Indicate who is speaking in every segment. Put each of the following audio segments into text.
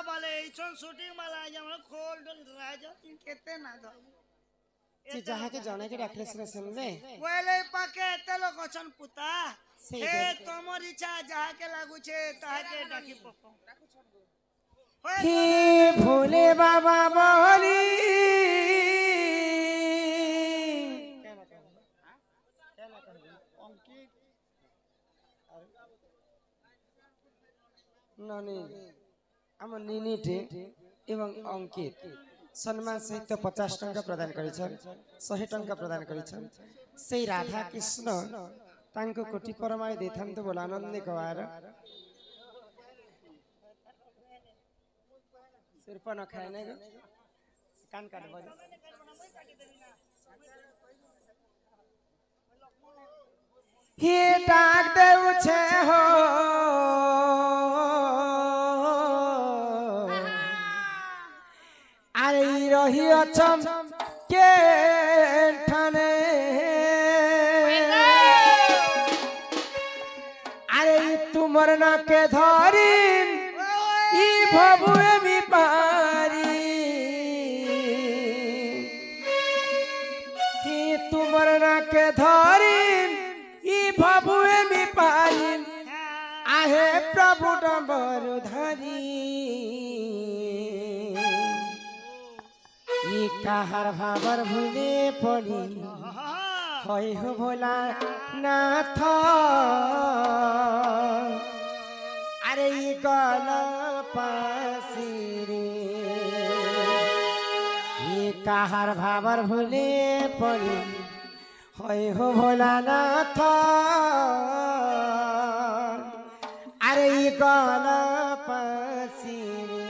Speaker 1: वाले इसन शूटिंग वाला जमन खोल डल राजा तीन केते ना दो
Speaker 2: से जहा के जाने के रखले से सुनबे
Speaker 1: वेले पाके तेलो कचन पुता हे तोमर इच्छा जहा के लागू छे ताहा के डाकी पको
Speaker 2: हे भोले बाबा बोली नानी आम निनीटे एवं अंकित सम्मान सहित 50 टंका प्रदान करिछन 100 टंका प्रदान करिछन से राधा कृष्ण तांको कोटि परमाय देथन तो बोला आनंद कवार सिर्फ न खाए ने कान काट बजे हे डाक देउ छे हो अरे रही अचम के ठाने अरे तुमर ना के धरी ई भबुए मी पारी ही तुमर ना के धरी ई भबुए मी पारी आहे प्रभु डंबर धरी ई काहर भाबर भूले पड़ी होय हो भोला नाथ अरे ई गल पासिरे ई काहर भाबर भूले पड़ी होय हो भोला नाथ अरे ई गल पासिरे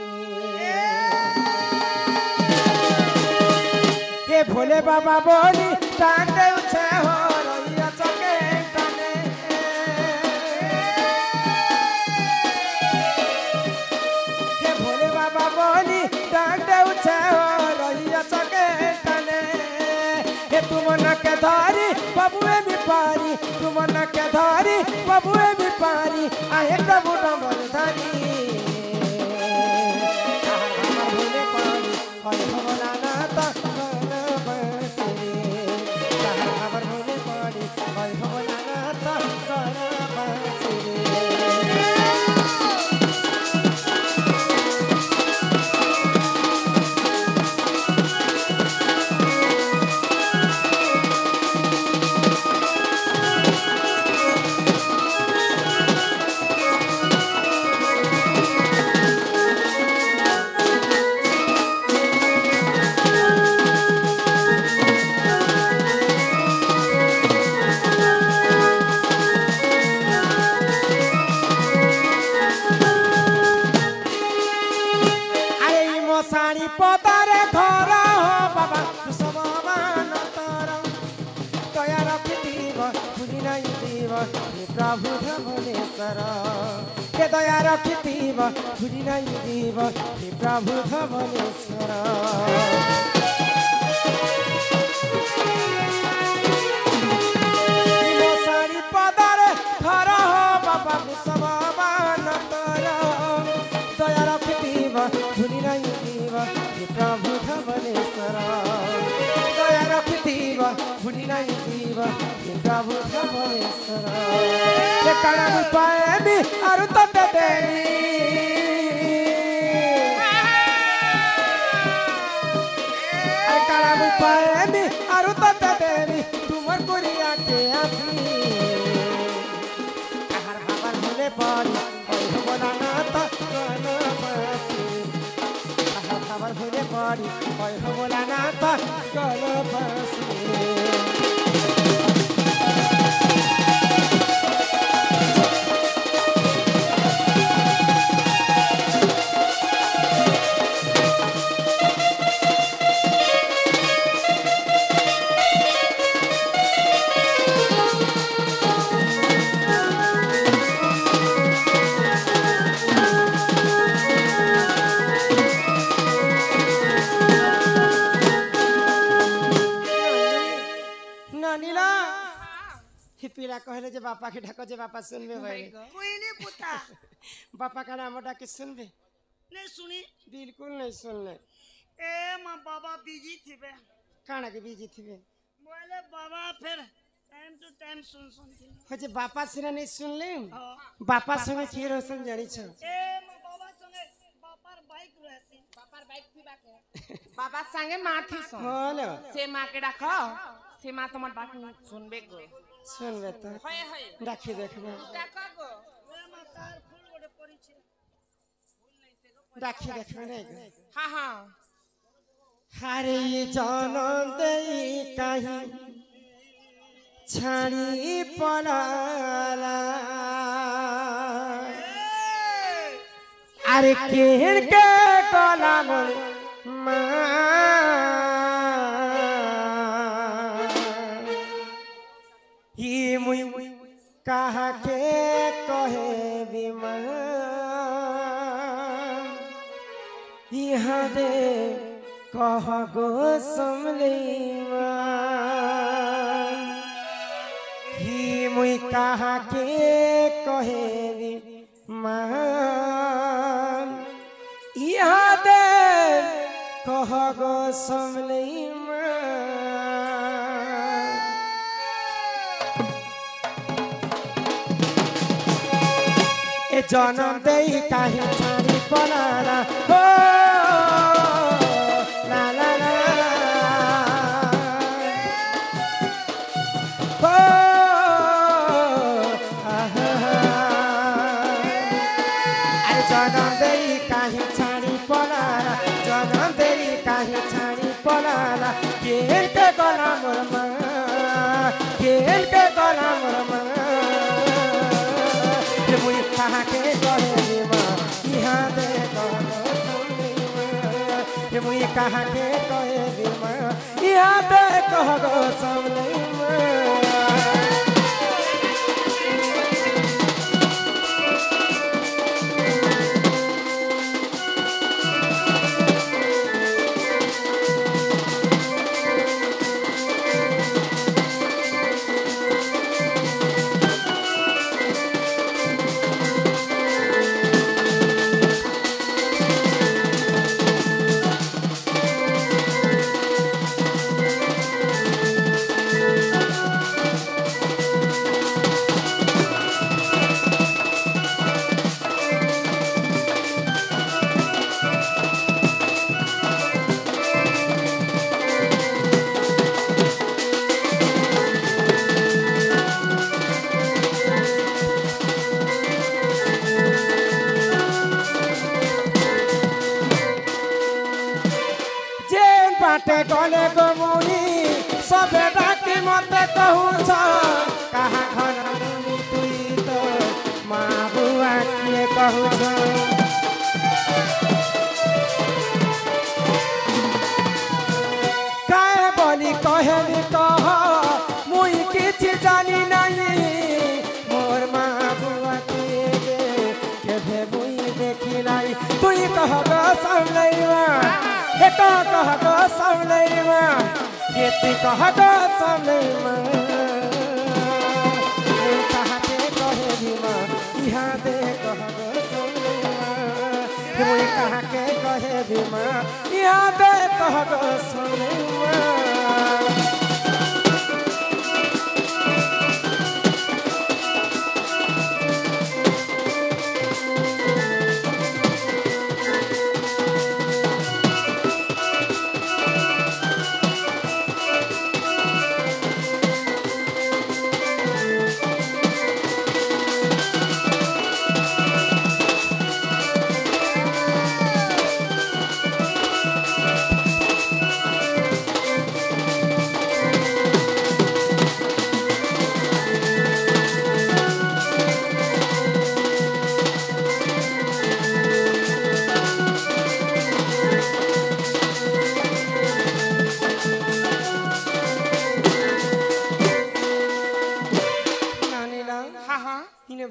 Speaker 2: ये भोले बाबा बोली टांगे उछे हो रही चके टाने ये भोले बाबा बोली टांगे उछे हो रही चके टाने ये तुम न के धारी बबुए भी पारी तुम न के धारी बबुए भी पारी आहे प्रभु डंबर धारी भोले पारी होय भोला नाथ साड़ी पतारे घर हो बाबा कुसुमान तर दया रखिथिब भूली नहीं जीव हे प्रभु धवलेश्वर हे दया रखिथिब भूली नहीं जीव हे प्रभु धवलेश्वर साड़ी पतारे घर हो बाबा कुसुमान तर दया रखिथिब भूली नहीं प्रभु धवलेश्वर दया रखिथिब भूली नहीं जीव प्रभु धवलेश्वर कारण पाएबी आरु तते देवी कारण पाएबी आरु तते देवी तुमर कोरिया के आसी हर भावर भूले पड़ी भोला नाथ कन बसी खबर भूले पड़ी होय हो भोला नाथ कल बसी पीड़ा कहले जे बापा के ढको जे बापा सुनबे भाई
Speaker 1: कोई नहीं पुता
Speaker 2: बापा का नाम डाके सुनबे
Speaker 1: नहीं सुनी
Speaker 2: बिल्कुल नहीं सुनले
Speaker 1: ए माँ बाबा बिजी थिबे
Speaker 2: काना के बीजी थिबे
Speaker 1: बोले बाबा फिर टाइम टू टाइम सुन थी
Speaker 2: हो जे बापा सिना नहीं सुनले
Speaker 1: हाँ
Speaker 2: बापा संगे के रोशन जानी छ
Speaker 1: ए माँ बाबा संगे बापर बाइक रहती
Speaker 3: बापार बाइक थिबा के बाबा संगे माथि सो
Speaker 2: हां
Speaker 3: से माँ के डाक से माँ तुम्हार बात सुनबे गो
Speaker 2: सुनबे त
Speaker 3: होय होय
Speaker 2: राखी देखबे
Speaker 3: डाक गो
Speaker 1: ए माँ तार फूल गोटे पड़ी छे
Speaker 2: राखी देखबे नहीं
Speaker 3: हाँ हाँ
Speaker 2: हरे जनम देई कहीं छाड़ी पड़ाला अरे केहन के गला मोर ही मुई कहा के कहे बिमा यहाँ दे कह गो समलीमा ही मुई कहा के कहे बिमा यहाँ दे कह गो समलीमा ए जनम देई काहे छाड़ी पलाला हो ला ला ला हो अरे जनम देई काहे छाड़ी पलाला जनम देई काहे छाड़ी पलाला केल के गला मोर मां केल के गला मोर मां मुई कहा के कहे मां यहाँ दे कहो सुनी मां मुई कहा के कहे मां यहाँ दे कहो सुनी मां बाटे गले गो मुनी सबे डाकी मते कहूँ छ कहाँ घर मुनी तुई तो माँ बुआ किए कहूँ छ काहे बोली कहेली कह मुई किछि जानी नहीं मोर माँ बुआ किए के मुई देखी नहीं तुई कह गो समलैवा एक कह गो समलैवा खेती कह गो समलैवा कहा के कहे भीमा यहाँ दे कह गो समलैवा मुई कहा के कहे भीमा यहाँ दे कह गो समलैवा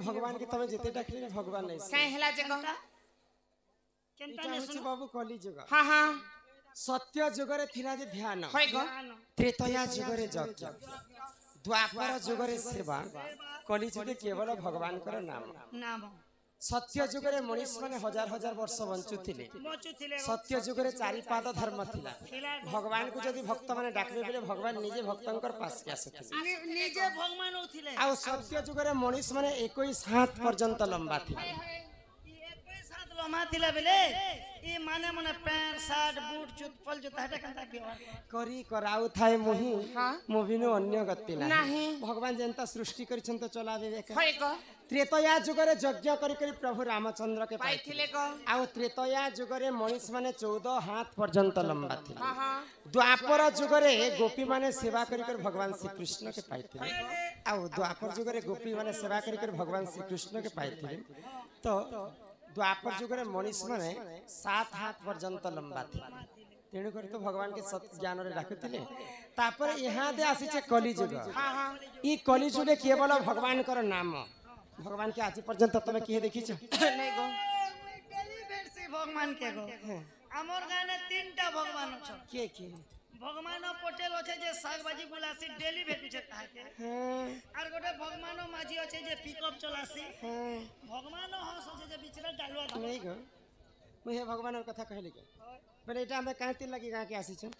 Speaker 2: भगवान के तमे जेते डाकले भगवान नहीं
Speaker 3: काहे हला जे कह
Speaker 1: केनता
Speaker 2: इटा
Speaker 1: ने
Speaker 2: होछि
Speaker 1: सुनो
Speaker 2: बाबू कली जुग
Speaker 3: हां हां
Speaker 2: सत्य जुगरे थिला जे ध्यान
Speaker 3: होय गो
Speaker 2: त्रेतया जुगरे जप द्वापर जुगरे सेवा कली जुगे केवल भगवान कर नाम
Speaker 1: नाम
Speaker 2: सत्य जुगरे मनीष माने हजार हजार वर्ष बंचुथिले
Speaker 1: बचुथिले
Speaker 2: सत्य जुगरे चारि पाद धर्म थिला भगवान को जदि भक्त माने डाकबे बेले भगवान निजे भक्तंकर पास के आसुथिले
Speaker 1: निजे भगवान होथिले
Speaker 2: आ सत्य जुगरे मनीष माने 21 हाथ पर्यंत लंबा थिले
Speaker 1: ई 21 हाथ लम्बा थिला बेले ई माने मने पैंट शर्ट बूट चप्पल जूता हटा कंता व्यवहार
Speaker 2: करी कराउ थाए मोहि
Speaker 3: हाँ।
Speaker 2: मोबिनो अन्य गति नाही
Speaker 3: नाही।
Speaker 2: भगवान जनता सृष्टि करिछन तो चलाबे बेका
Speaker 3: है क
Speaker 2: त्रेतया जुगरे यज्ञ करी करी प्रभु रामचंद्र के पाई
Speaker 3: पाइथिले क
Speaker 2: आउ त्रेतया जुगरे मनीष माने 14 हाथ पर्यंत लंबा थिले
Speaker 3: हां हां
Speaker 2: द्वापर जुगरे गोपी माने सेवा करी कर भगवान श्री कृष्ण के पाइथिले आउ द्वापर जुगरे गोपी माने सेवा करी कर भगवान श्री कृष्ण के पाइथिले तो द्वापर जुगरे मनीष माने 7 हाथ पर्यंत लंबा थिले तेणु करी तो भगवान के सत ज्ञान रे राखुथिले तापर यहाँ दे आसीचे कली जुग
Speaker 3: हां हां
Speaker 2: ई कली जुगे केवल भगवान कर नाम भगवान के आज पर्यंत तमे किहे देखिछ
Speaker 3: नहीं गो
Speaker 1: डेलीवेट से भगवान के गो हमर गाने तीनटा भगवान छ
Speaker 2: के
Speaker 1: भगवान पटेल अछि जे सागबाजी बुलासी डेली भेटु छै ताके आर गोटे भगवान माझी अछि जे पिकअप चलासी भगवान हस अछि जे बिचरा डालवा
Speaker 2: नहीं गो मुहे भगवान कथा कहले के पहले एटा हमें काहे तिल लगी गां के आसी छ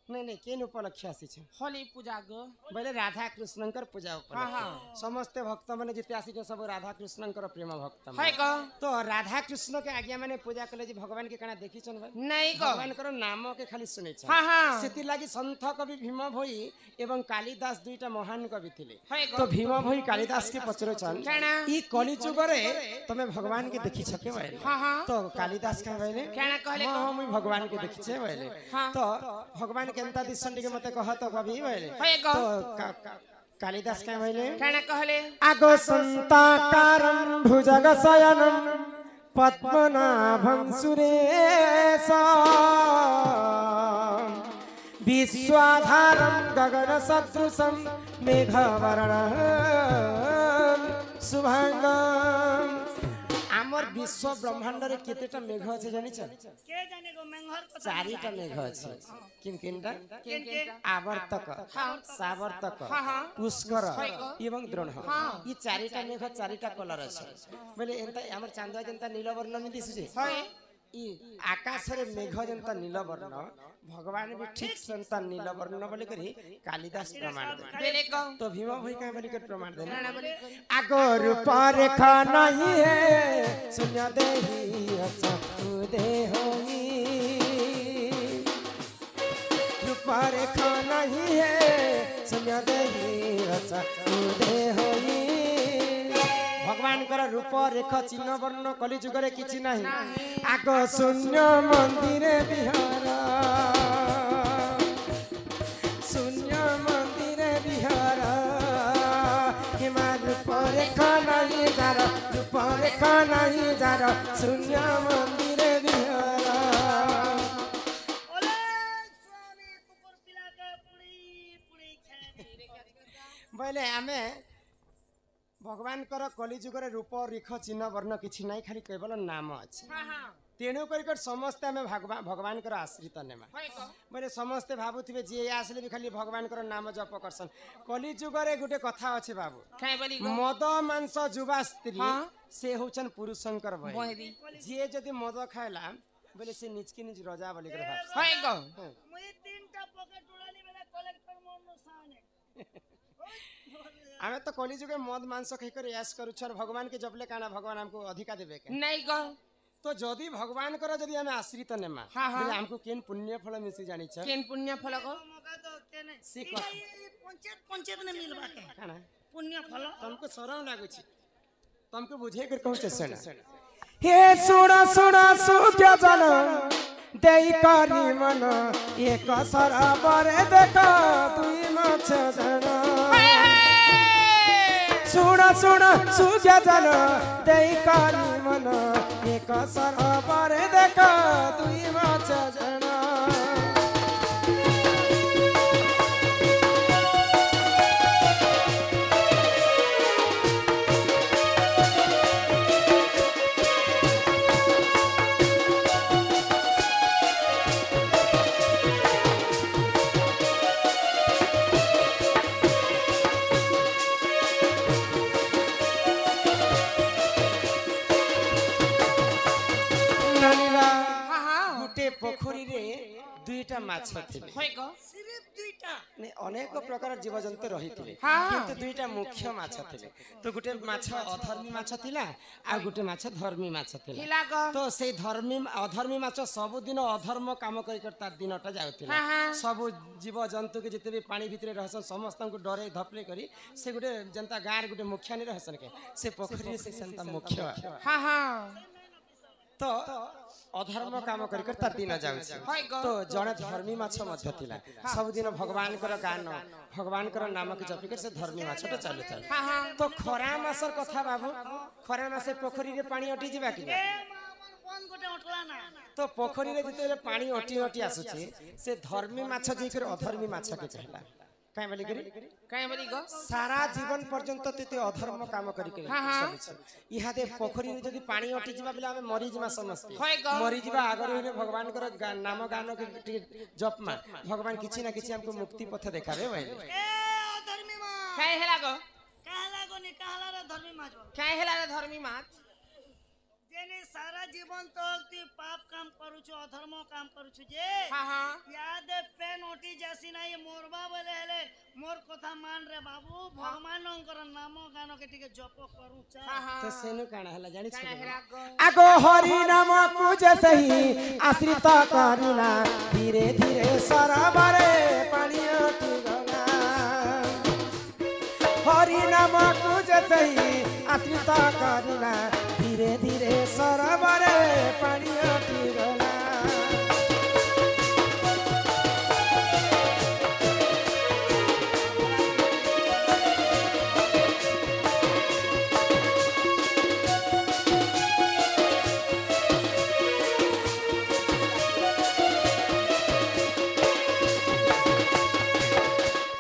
Speaker 2: नहीं केन उपलक्ष्य आसी छ
Speaker 3: होली पूजा गो
Speaker 2: बोले राधा कृष्णंकर पूजा
Speaker 3: हाँ, हाँ।
Speaker 2: समस्त भक्त माने जिते आसी छ सब राधा कृष्णंकर प्रेम भक्त
Speaker 3: है क
Speaker 2: तो राधा कृष्ण के आज्ञा माने पूजा कले जी भगवान के काना देखि छन भाई
Speaker 3: नहीं क
Speaker 2: भगवान करो नाम के खाली सुनै छ
Speaker 3: हाँ हाँ
Speaker 2: सेति लागि संत कवि भीम भोई एवं कालिदास दुईटा महान कवि थिले
Speaker 3: है क
Speaker 2: तो भीम भोई कालिदास के पचरो छन
Speaker 3: केना
Speaker 2: ई कली जुगरे तमे भगवान के देखि छके भाई
Speaker 3: हां हां
Speaker 2: तो कालिदास का भाई
Speaker 3: केना कहले क
Speaker 2: हां मुई भगवान के देखि छे भाई
Speaker 3: हाँ।
Speaker 2: तो भगवान केनता दिसन के मते कह तो कवि भाई
Speaker 3: है क
Speaker 2: तो कालिदास का भाई
Speaker 3: केना कहले
Speaker 2: आगो संताकारं भुजग शयनं पद्मनाभं सुरेश विश्वाधारं गगन सदृशं मेघवर्णं शुभांगं आमर विश्व ब्रह्मांड रे केतेटा मेघ আছে জানিছ
Speaker 1: के जाने गो मेंघर कथा
Speaker 2: चारिटा मेघ আছে किनकिनटा
Speaker 1: के
Speaker 2: आवर्तक सावर्तक
Speaker 3: हाँ, हाँ।
Speaker 2: पुष्कर एवं द्रोण ई चारिटा मेघ चारिटा कलर আছে बोले एंता हमर चांदवा जनता नीलवर्ण में दिसुजे
Speaker 3: है
Speaker 2: ई आकाश रे मेघ जनता नीलवर्ण भगवान भी ठीक संता नीलवर्ण बोले करी कालिदास प्रमाण दे
Speaker 3: बेले क
Speaker 2: तो भीम भई का बोले कर प्रमाण दे
Speaker 3: केना बोले
Speaker 2: आगो रूप रेखा नहीं है शून्य देही अचू दे होई रूप रेखा नहीं है शून्य देही अचू दे होई भगवान कर रूप रेखा चिन्ह वर्ण कली जुगरे किछि नाही आगो शून्य मंदिर विहार शून्य मंदिर विहार हिमा रूप रेखा नहीं जार रूप रेखा नहीं जार शून्य मंदिर विहार
Speaker 1: ओले स्वामी कुकुर पिला के पुड़ी पुड़ी खाए
Speaker 2: बोले आमे भगवान कर कली जुगरे रूप रेख चिन्ह वर्ण किछि नाही खाली केवल नाम अछि
Speaker 3: हां हां
Speaker 2: तेणु कर समस्त आमे भगवान कर आश्रित नेमा
Speaker 3: है क
Speaker 2: बोले समस्ते भाबुथिबे जे आसले भी खाली भगवान कर नाम जप करसन कली जुगरे गुटे कथा अछि बाबू
Speaker 3: काय बोली गो
Speaker 2: मद मांस जुवा स्त्री
Speaker 3: हाँ।
Speaker 2: से होचन पुरुषंकर भय
Speaker 3: बहेरी
Speaker 2: जे जदि मद खायला बोले से निज के निज रजा बोली कर भाब
Speaker 3: है क
Speaker 1: मुई तीनटा पॉकेट उड़ाली बेला कलेक्टर मोर नो साने
Speaker 2: आमे तो कली जुगे मद मांस खाई कर यास करू छर भगवान के जपले काना भगवान हमको अधिकार देबे के
Speaker 3: नहीं क
Speaker 2: तो जदि भगवान कर जदि हमें आश्रित नेमा
Speaker 3: हाँ, हाँ।
Speaker 2: बोले हमको केन पुण्य फल मिसी जानी छ
Speaker 3: केन पुण्य फल क
Speaker 1: मौका तो केने
Speaker 2: से
Speaker 1: ई
Speaker 2: कथा।
Speaker 1: पंचायत पंचायत ने मिलबा के
Speaker 2: काना
Speaker 1: पुण्य फल
Speaker 2: तुमको शरण लागु छी तुमको बुझे कर कहू छ सेना हे सुना सुना सुख्य जन देई करी मन एक सरबर देख दुई माछ जन सुना सुना सुख्य जन देई करी मन एक सरबर देख दुई माछ जन पोखरी रे दुईटा माछ थिले
Speaker 3: होय गो
Speaker 1: सिर्फ दुईटा
Speaker 2: ने अनेक प्रकार जीवजंतु रहिथिले
Speaker 3: हाँ।
Speaker 2: किंतु दुईटा मुख्य माछ थिले तो गुटे माछ अधर्मी माछ थिला आ गुटे माछ धर्मी माछ थिला
Speaker 3: हिला गो
Speaker 2: तो से धर्मी अधर्मी माछ सब दिन अधर्म काम करि कर तार दिनटा जाउथिला
Speaker 3: हाँ, हाँ।
Speaker 2: सब जीव जंतु के जते भी पानी भितरे रहसन समस्त को डरे धपले करी से गुटे जनता गार गुटे मुखिया नि रहसन के से पोखरी से संता मुख्य
Speaker 3: हाँ हाँ
Speaker 2: तो अधर्म काम करि कर तार दिन जाउछि
Speaker 3: होय गो
Speaker 2: तो जड़े धर्मी माछ मध्य थिला सब दिन भगवान कर गान भगवान कर नाम के जपि कर से धर्मी माछटा चलु था
Speaker 3: हाँ हाँ
Speaker 2: तो खरा मासर कथा बाबू खरा मासे पोखरी रे पानी अटि जिबा कि
Speaker 1: ए मामन बन गोटे उठला ना
Speaker 2: तो पोखरी रे जते पानी अटि अटि आसुछि से धर्मी माछ जे कर अधर्मी माछ के कहला काई बोली करी
Speaker 3: काहे बोली गो
Speaker 2: सारा जीवन पर्यंत ते अधर्म काम करि के
Speaker 3: हाँ, हाँ।
Speaker 2: चलुछि इहा दे पोखरी रे जदी पानी अटि जिबा बेला हमें मरि जिबा समझते
Speaker 3: होय गो
Speaker 2: मरी जीवा आगर होइले भगवान कर नाम गान के जप मा भगवान किछि ना किछि हमको मुक्ति पथ देखाबे भइले
Speaker 1: ए धर्मी माँ
Speaker 3: काहे हेला गो
Speaker 1: कहला गो नि कहला रे धर्मी माँ जो
Speaker 3: काहे हेला रे धर्मी माछ
Speaker 1: जेने सारा जीवन तो ती पाप काम करू छु अधर्म काम करू छु जे
Speaker 3: हाँ हाँ
Speaker 1: याद पेन ओटी जासी ना ये मोरबा बोले हेले मोर कथा मान रे बाबू भगवानंकर नाम गान के टिके जप करू चा
Speaker 3: हाँ हाँ
Speaker 2: तो सेनु काना हला जानि
Speaker 3: काहे
Speaker 2: छ
Speaker 3: हेला गो
Speaker 2: आगो हरि नाम पूजे सही आश्रित करिना धीरे धीरे सरबरे पानी अटि गला हरि नाम पूजे सही आश्रित करिना धीरे धीरे सरबरे पानी अटि गला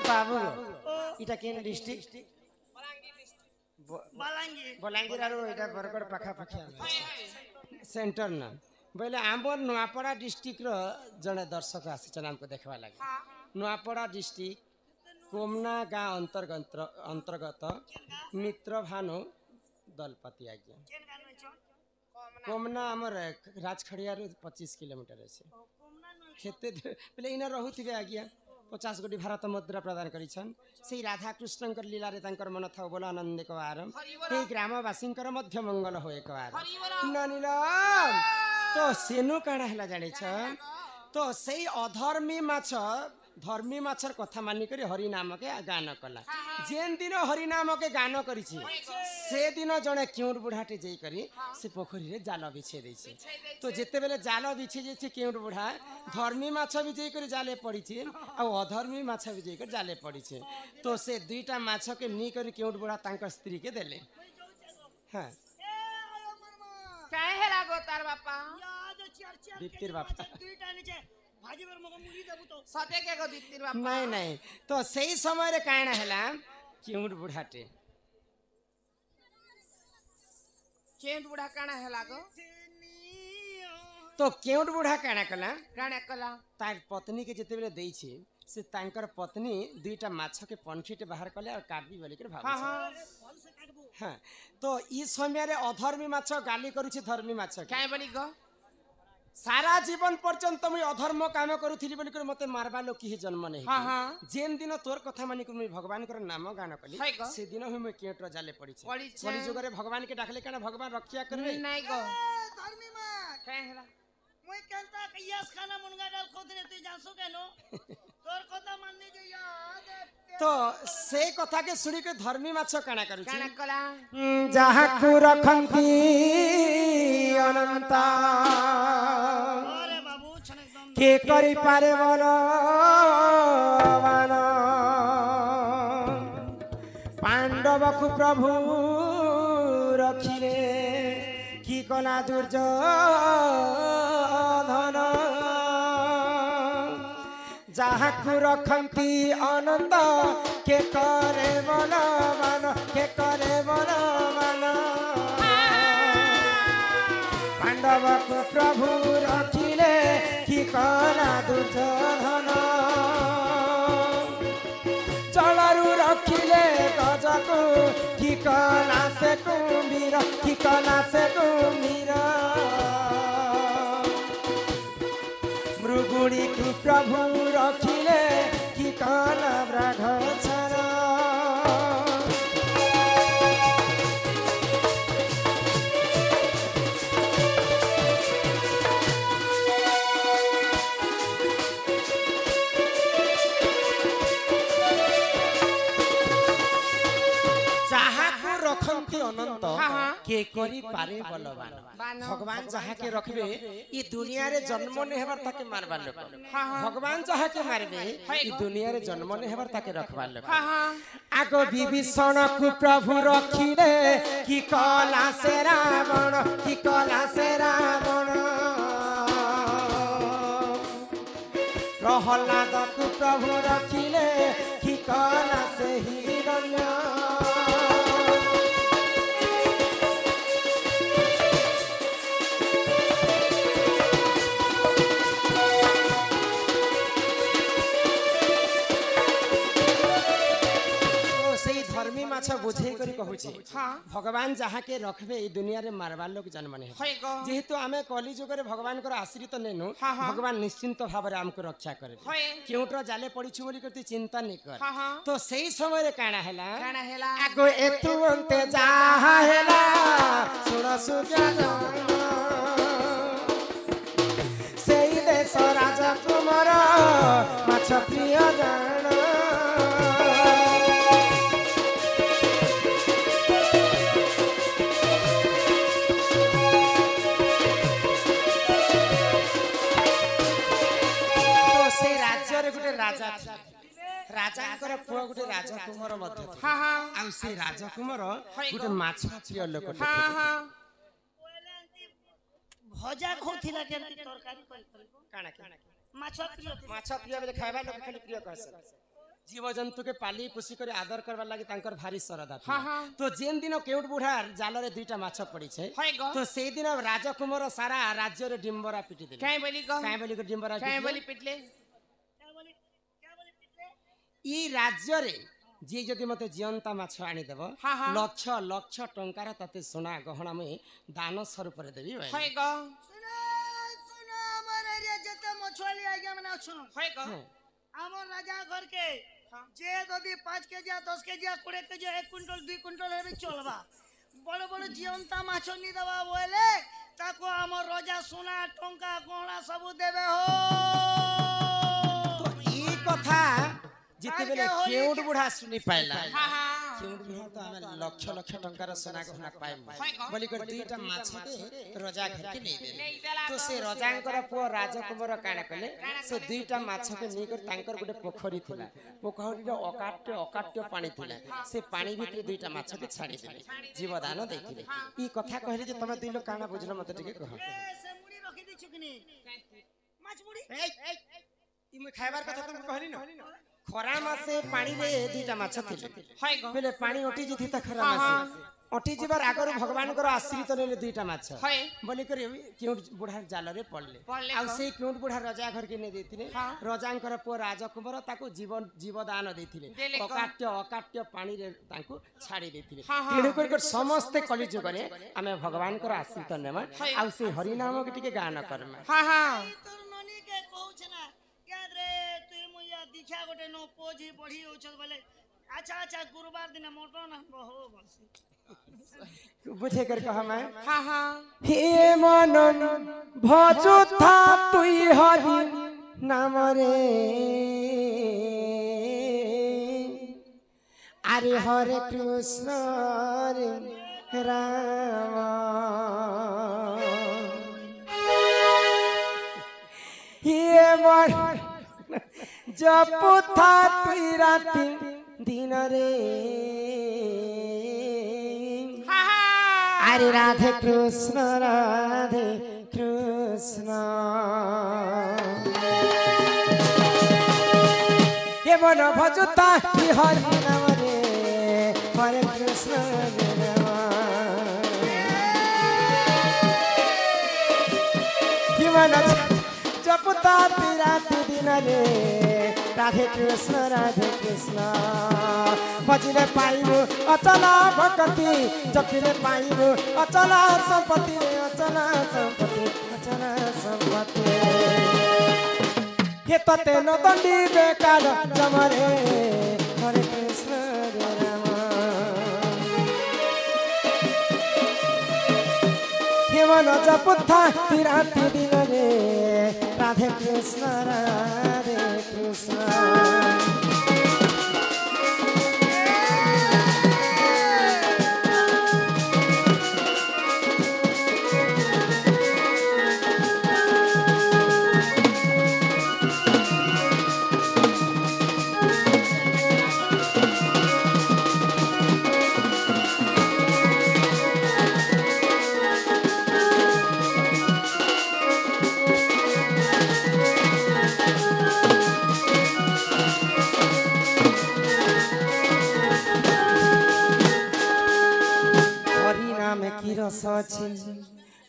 Speaker 2: बाबू इटा केन डिस्ट्रिक्ट
Speaker 1: बालांगी
Speaker 2: बलांगीर आरो एटा बरगड़ पाखा पाखी सेंटर ना बोले आंबर नुआपड़ा डिस्ट्रिक्ट रो जने दर्शक आसी हमको देखबा लागि नुआपड़ा डिस्ट्रिक्ट कोमना गाँ अंतर्गत मित्र भानु दलपति आज्ञा
Speaker 1: केन गान होइ छ
Speaker 2: कोमना हमर राजखड़िया 25 किलोमीटर अछि
Speaker 1: कोमना न
Speaker 2: खेते पहले इना रहुथिबे आज्ञा 50 कोटी भारत मुद्रा प्रदान करिछन सेही राधा कृष्णकर लीला रे तांकर मन थाउ बोला आनंद को आरम हे ग्रामवासींकर मध्य मंगल होए को आरम ननिलाम तो सेनु काढा हला जाने छ तो सेही अधर्मी माछ धर्मी माछर कथा मानि करी हरि नाम के गान कला जेन दिन हरि नाम के गान करिछि से दिन जने केउर बुढ़ाटे जई करी से पोखरी रे जाल बिछे दैछि तो जेते बेले जाल बिछे जैछि केउर बुढ़ा धर्मी माछ भी जई करी जाले पड़िछि आ अधर्मी माछ भी जई करी जाले पड़िछि तो से दुईटा माछ के नी करी केउर बुढ़ा तांकर स्त्री के देले हां
Speaker 1: ए आयो मरमा
Speaker 3: काहे हेला गो तार बापा
Speaker 1: याद चर्चा
Speaker 2: दीप्तिर बापा
Speaker 1: दुईटा नीचे भाजी बर मग मुड़ी देबु तो
Speaker 3: सते के गो दीप्तिर बापा
Speaker 2: नहीं नहीं तो सही समय रे कायना हला केउर बुढ़ाटे
Speaker 3: चेंट बुढ़ा काना हेला गो
Speaker 2: तो केउट बुढ़ा काना कला
Speaker 3: काना कला
Speaker 2: तार पत्नी के जेते बेले देई छी से तांकर पत्नी दुईटा माछ के पंखीटे बाहर कले और काटबी बोली के भाबे
Speaker 3: हाँ हाँ
Speaker 1: फल से काटबो
Speaker 2: हां तो ई समय रे अधर्मी माछ गाली करू छी धर्मी माछ के
Speaker 3: काहे बोली गो
Speaker 2: सारा जीवन पर्यंत मुई अधर्म काम करूथिली बोली कर मते मारबा लो की जन्म नहीं
Speaker 3: हाँ हाँ
Speaker 2: जेन दिन तोर कथा मानि कर मुई भगवान कर नाम गान कली
Speaker 3: है गो।
Speaker 2: से दिन हुई मुई केटरो जाले पड़ी छी
Speaker 3: पड़ी छे।
Speaker 2: कली जुगरे भगवान के डाकले काना भगवान रक्षा करबे
Speaker 3: नहीं गो
Speaker 1: धर्मी माँ
Speaker 3: काहे हेला
Speaker 1: মই কেনতা কইয়াস খানা মুনগা ডাল খোদনে তুই জানছো কেন তোর কথা মাননি যে याद
Speaker 2: तो से कथा के सुनी के धर्मी माछ काना करू छी
Speaker 3: काना कला
Speaker 2: ଯାହାକୁ ରଖନ୍ତି ଅନନ୍ତା
Speaker 1: अरे बाबू छन एकदम
Speaker 2: କେ କରିପାରେ ବଳବାନ ପାଣ୍ଡବକୁ ପ୍ରଭୁ ରଖିଲେ କି କଲା ଦୁର୍ଯ୍ୟୋଧନ ଯାହାକୁ ରଖନ୍ତି ଅନନ୍ତ କେ କରେ ବଳବାନ କେ କରେ ବଳବାନ पांडवକୁ प्रभु रखिले कि कला दुर्योधन चलरू रखिले गजको कि कला से कुम्भीर कि कला से कुम्भीर मुड़ी की प्रभु रखिले कि काला ब्राघ छारा रखती अनंत के करी पारे बलवान भगवान जहाँ के रखबे ई दुनिया रे जन्म ने हेबार ताके मारबार लोक भगवान जहाँ के मारबे ई दुनिया रे जन्म ने हेबार ताके रखबार लोक आगो विभीषण को प्रभु रखिले कि कला से रावण कि कला से रावण प्रहलाद को प्रभु रखिले कि कला से हिरण्य धर्मी माछ बुझे करी कहूची भगवान जहाँ के रखबे ई दुनिया रे मारबार लोक जन्म नहीं जेहेतु आमे कली जुग रे भगवान को आश्रित नेनु भगवान निश्चिंत भाव रे हमको रक्षा करे केउटर जाले पड़ीछु बोली करती चिंता नहीं कर तो सही समय रे काना हेला आगो एतु अंते जाहा हेला सुन सुजन सेई देश राजा कुमार माछ प्रिय जान राजा राजा कर पुआ गुटे राजा कुमार मध्य हां हां आ से राजा कुमार गुटे माछ प्रिय लोक
Speaker 1: भजा खोथिला के तरकारी काना माछ
Speaker 2: प्रिय बेले खाइबा लोक खाली प्रिय कहस जीव जंतु के पाली पुसी करे आदर करबा लागि तांकर भारी सरदा तो जेन दिन केउट बुढ़ार जाल रे दुईटा माछ पड़ी छे तो से दिन राजा कुमार सारा राज्य रे डिंबरा पिटी देले काई बोली को डिंबरा पिटले ई राज्य रे जे जदि मते जियंता माछ आनी देबो लक्ष लक्ष टंकार तते सोना गहना में दान स्वरूप रे देबी भाई
Speaker 1: सुना सुना हमर एरिया जते मछली आगे मना सुनो हमर राजा घर के जे जदि 5 KG 10 KG 20 KG 1 quintal 2 quintal हेबे चलबा बड़ बड़ जियंता माछ नी देबा बोले ताको हमर राजा सोना टंका गहना सब देबे हो
Speaker 2: तो ई कथा जिते बेले केउट बुढ़ा सुनी पाइला केउट बुढ़ा तो हमें लक्ष लक्ष टंकार सोना गहना पाइम बोली कर दुईटा माछ के राजा घर के नहीं देले तो से राजांकर पुओ राजकुमार काना कले से दुईटा माछ के नै कर तांकर गुटे पोखरी थिला पोखरी रो अकाट्य पानी थिला से पानी भितर दुईटा माछ के छाड़ी देले जीवदान दैथिले ई कथा कहले जे तमे दुई लोग काना बुझलो मते टिके कह
Speaker 1: से मुड़ी रखी दी चुकनी माछ मुड़ी
Speaker 2: ई मैं खाइबार कथा तुम कहली न खरा मासे पानी रे दुईटा माछ थिले पहले पानी ओटी जिथि त खरा मासे ओटी जिबार आगर भगवान को आश्रित ने दुईटा माछ बोली कर केउट बुढ़ा जाल रे पड़ले आ से केउट बुढ़ा राजा घर के ने देथिले राजांकर पो राजकुमार ताको जीवदान देथिले अकाट्य पानी रे ताको छाड़ी देथिले तेणु कर समस्त कलि जुग रे हमें भगवान को आश्रित नेमा आ से हरि नाम के टिके गान करमा
Speaker 1: तोर ननी के कहू छना याद रे तू मुया दिखा गोटे नो पोजी पढ़ी होछ बोले अच्छा गुरुवार दिन मोटन हो बसी
Speaker 2: बुझे कर कहा मैं हे मनन भजो था तुई हरि नाम रे अरे हरे कृष्ण रे राम हे मन जपु था तुई राति दिन रे अरे राधे कृष्ण ये मन भजता हरि नाम रे हरे कृष्ण ये मन जपता राति दिन रे राधे कृष्ण भजले पाइबु अचला भक्ति जपिले पाइबु अचला संपत्ति हे तते न दंडी बेकार जमरे हरे कृष्ण हरे राम हे मन जपुथा तिराती दिन रे राधे कृष्ण राधे कृष्ण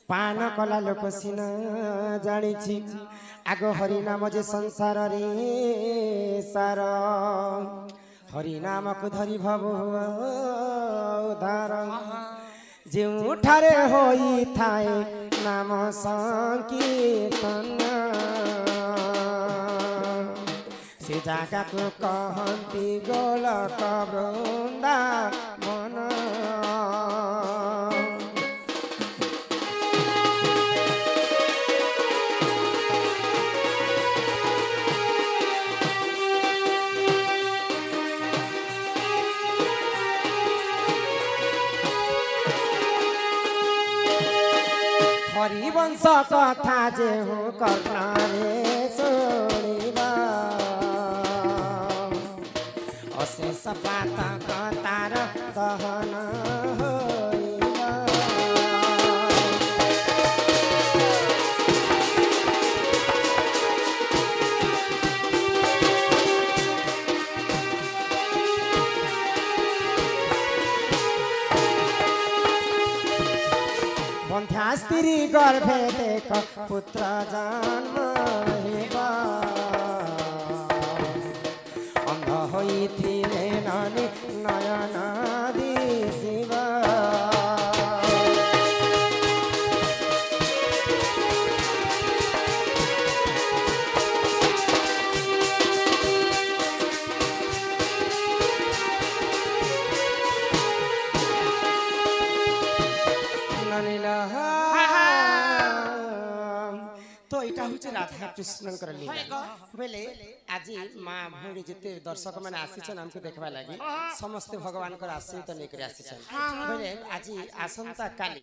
Speaker 2: पान कला लोक सिना जानी आग हरि नाम जे संसार रे सार हरि नाम को धरी भव उधार जोठारे होई थाए नाम संकीर्तन से जागा को कहती गोलक वृंदावन हरिवंश कथा जे हूँ करना रे सुनिबा अशेष पातक तार दहन होइबा बंध्या स्त्री गर्भे देख पुत्र जन्म हेबा अंध होइथिले नानी नयन दिसिबा तो इटा हूँ राधा कृष्ण लीला बोले आज माँ भौणी जिते दर्शक मैंने आसीचन हमको देखवा लगी समस्ते भगवान आशीर्वाद नहीं आसीचन बोले आज आसंता काली